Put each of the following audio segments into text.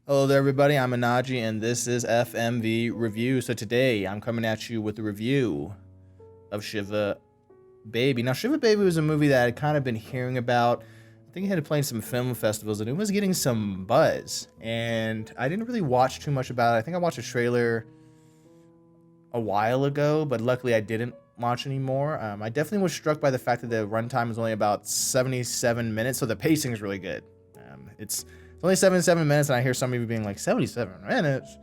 Hello there, everybody. I'm Anaji, and this is FMV Review. So today, I'm coming at you with a review of Shiva Baby. Now, Shiva Baby was a movie that I'd kind of been hearing about. I think it had played some film festivals, and it was getting some buzz. And I didn't really watch too much about it. I think I watched a trailer a while ago, but luckily I didn't watch anymore. I definitely was struck by the fact that the runtime is only about 77 minutes, so the pacing is really good. It's only 77 minutes, and I hear some of you being like, 77 minutes?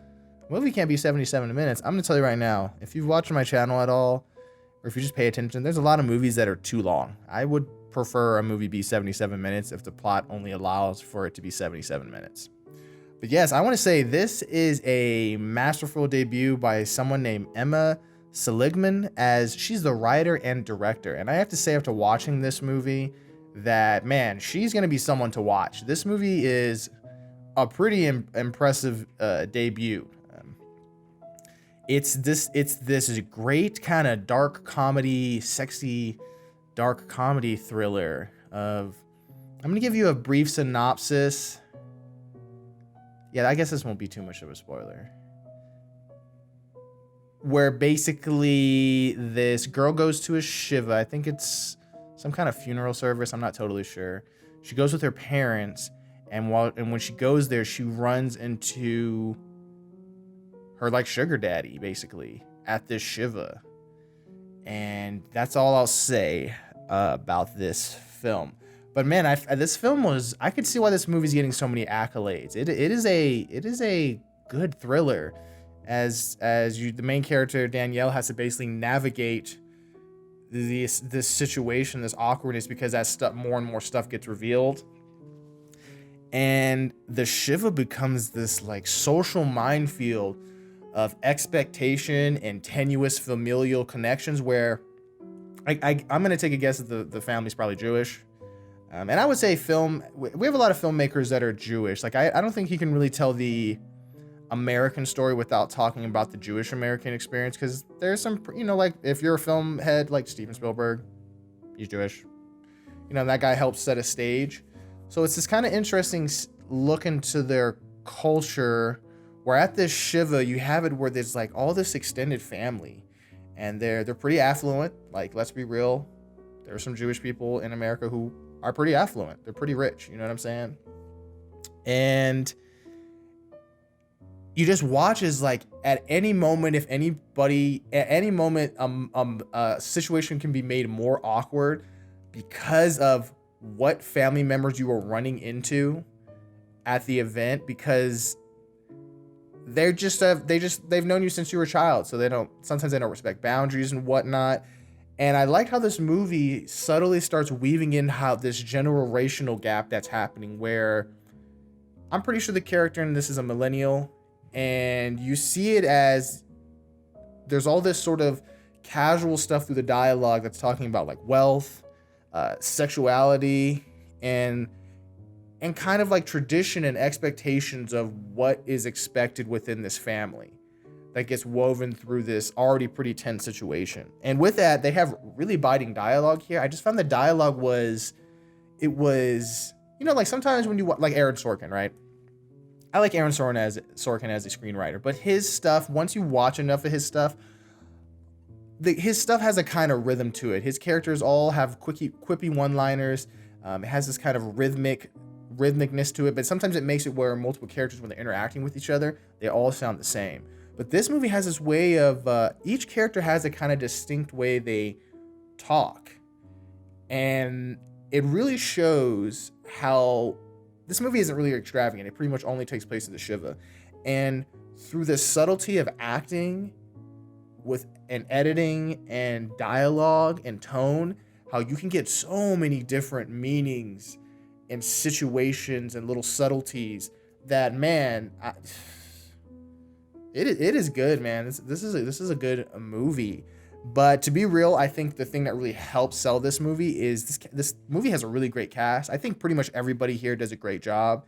A movie can't be 77 minutes. I'm going to tell you right now, if you've watched my channel at all, or if you just pay attention, there's a lot of movies that are too long. I would prefer a movie be 77 minutes if the plot only allows for it to be 77 minutes. But yes, I want to say this is a masterful debut by someone named Emma Seligman, as she's the writer and director. And I have to say, after watching this movie, that, man, she's going to be someone to watch. This movie is a pretty impressive debut. It's this great kind of dark comedy, sexy dark comedy thriller of, I'm going to give you a brief synopsis. Yeah, I guess this won't be too much of a spoiler. Where basically this girl goes to a Shiva. I think it's some kind of funeral service. I'm not totally sure. She goes with her parents, and when she goes there, she runs into her like sugar daddy, basically, at this Shiva. And that's all I'll say about this film. But man, this film was, I could see why this movie's getting so many accolades. It is a good thriller, as the main character Danielle has to basically navigate this situation, this awkwardness, because as more and more stuff gets revealed, and the Shiva becomes this like social minefield of expectation and tenuous familial connections, where I'm gonna take a guess that the family's probably Jewish. And I would say we have a lot of filmmakers that are Jewish. Like, I don't think you can really tell the American story without talking about the Jewish American experience, because there's some, like, if you're a film head like Steven Spielberg, he's Jewish. That guy helps set a stage. So it's this kind of interesting look into their culture, where at this Shiva, you have it where there's like all this extended family, and they're pretty affluent. Like, let's be real, there are some Jewish people in America who are pretty affluent. They're pretty rich. You know what I'm saying? And you just watch as, like, at any moment, a situation can be made more awkward because of what family members you are running into at the event, because they've known you since you were a child, so sometimes they don't respect boundaries and whatnot. And I like how this movie subtly starts weaving in how this generational gap that's happening, where I'm pretty sure the character in this is a millennial, and you see it as there's all this sort of casual stuff through the dialogue that's talking about like wealth, sexuality, and kind of like tradition and expectations of what is expected within this family that gets woven through this already pretty tense situation. And with that, they have really biting dialogue here. I just found the dialogue was like sometimes when you like Aaron Sorkin, right? I like Aaron Sorkin as a screenwriter, but his stuff, once you watch enough of his stuff, his stuff has a kind of rhythm to it. His characters all have quippy one-liners. It has this kind of rhythmicness to it, but sometimes it makes it where multiple characters, when they're interacting with each other, they all sound the same. But this movie has this way of each character has a kind of distinct way they talk, and it really shows how this movie isn't really extravagant. It pretty much only takes place at the Shiva, and through the subtlety of acting with an editing and dialogue and tone, how you can get so many different meanings and situations and little subtleties that, man, it is good, man. This is a good movie. But to be real, I think the thing that really helps sell this movie is this movie has a really great cast. I think pretty much everybody here does a great job.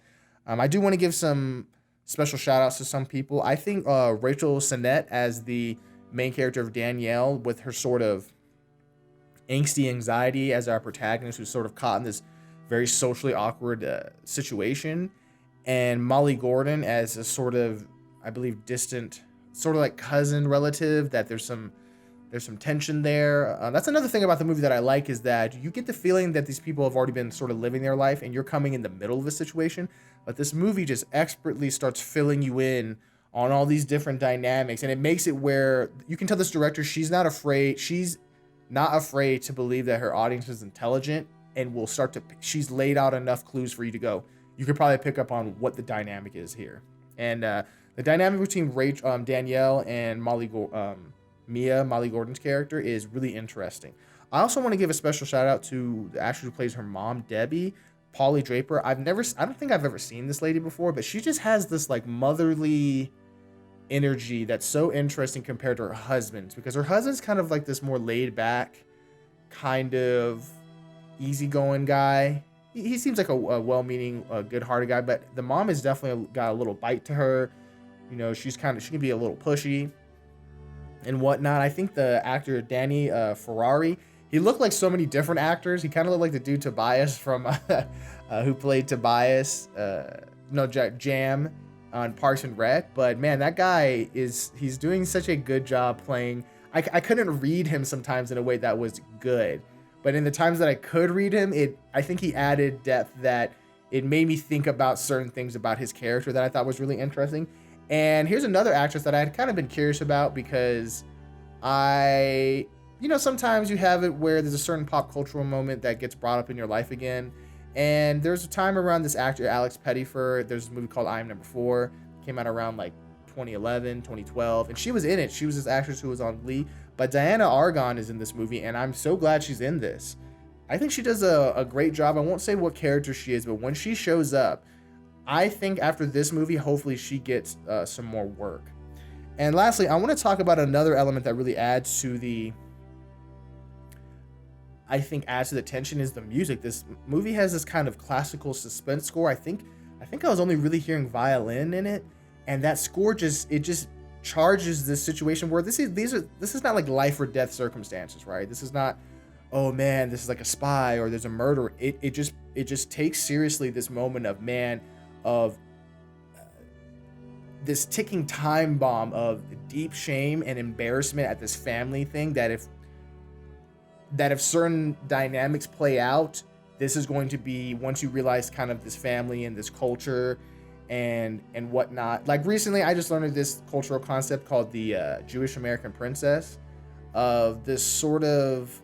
I do want to give some special shout outs to some people. I think Rachel Sennott as the main character of Danielle, with her sort of angsty anxiety as our protagonist, who's sort of caught in this very socially awkward situation, and Molly Gordon as a sort of, I believe, distant, sort of like cousin relative, that there's some tension there. That's another thing about the movie that I like, is that you get the feeling that these people have already been sort of living their life and you're coming in the middle of a situation. But this movie just expertly starts filling you in on all these different dynamics. And it makes it where you can tell this director, she's not afraid to believe that her audience is intelligent, and she's laid out enough clues for you to go, you could probably pick up on what the dynamic is here. And the dynamic between Danielle and Molly Gordon's character is really interesting. I also want to give a special shout out to the actress who plays her mom, Debbie, Polly Draper. I don't think I've ever seen this lady before, but she just has this like motherly energy that's so interesting compared to her husband's, because her husband's kind of like this more laid back, kind of easygoing guy. He seems like a well-meaning, good-hearted guy, but the mom has definitely got a little bite to her. You know, she can be a little pushy and whatnot. I think the actor Danny Ferrari, he looked like so many different actors. He kind of looked like the dude Tobias from who played Tobias, Jam on Parks and Rec. But man, that guy he's doing such a good job playing. I couldn't read him sometimes in a way that was good, but in the times that I could read him, I think he added depth that it made me think about certain things about his character that I thought was really interesting. And here's another actress that I had kind of been curious about, because sometimes you have it where there's a certain pop cultural moment that gets brought up in your life again. And there's a time around this actor, Alex Pettyfer, there's a movie called I Am Number 4, came out around like 2011, 2012, and she was in it. She was this actress who was on Glee, but Diana Argon is in this movie, and I'm so glad she's in this. I think she does a great job. I won't say what character she is, but when she shows up, I think after this movie, hopefully she gets some more work. And lastly, I want to talk about another element that really adds to the tension, is the music. This movie has this kind of classical suspense score. I think I was only really hearing violin in it, and that score just charges this situation where this is not like life or death circumstances, right? This is not, oh man, this is like a spy or there's a murder. It just takes seriously this moment of this ticking time bomb of deep shame and embarrassment at this family thing, that if certain dynamics play out, this is going to be, once you realize kind of this family and this culture and whatnot. Like recently, I just learned of this cultural concept called the Jewish American Princess, of this sort of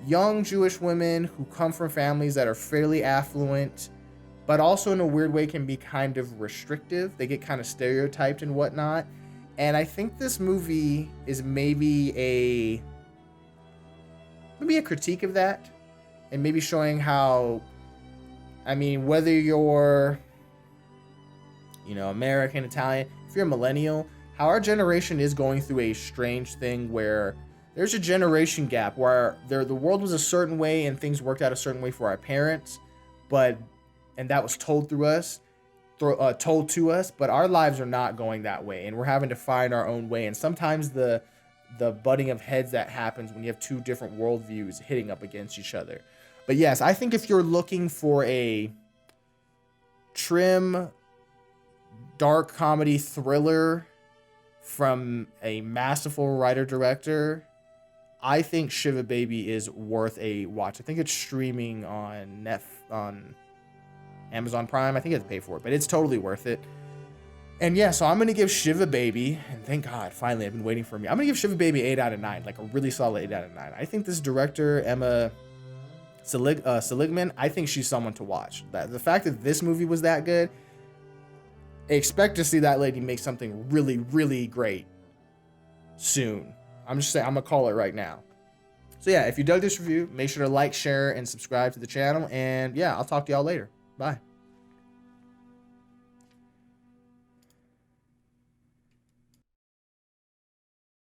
young Jewish women who come from families that are fairly affluent, but also in a weird way can be kind of restrictive. They get kind of stereotyped and whatnot. And I think this movie is maybe a critique of that, and maybe showing how, whether you're, American, Italian, if you're a millennial, how our generation is going through a strange thing where there's a generation gap where the world was a certain way and things worked out a certain way for our parents, and that was told to us, but our lives are not going that way, and we're having to find our own way. And sometimes the butting of heads that happens when you have two different worldviews hitting up against each other. But yes, I think if you're looking for a trim, dark comedy thriller from a masterful writer-director, I think Shiva Baby is worth a watch. I think it's streaming on Amazon Prime. I think you have to pay for it, but it's totally worth it. And yeah, so I'm going to give Shiva Baby, and thank God, finally, I've been waiting for me. I'm going to give Shiva Baby 8 out of 9, like a really solid 8 out of 9. I think this director, Emma Seligman, I think she's someone to watch. The fact that this movie was that good, expect to see that lady make something really, really great soon. I'm just saying, I'm going to call it right now. So yeah, if you dug this review, make sure to like, share, and subscribe to the channel. And yeah, I'll talk to y'all later. Bye.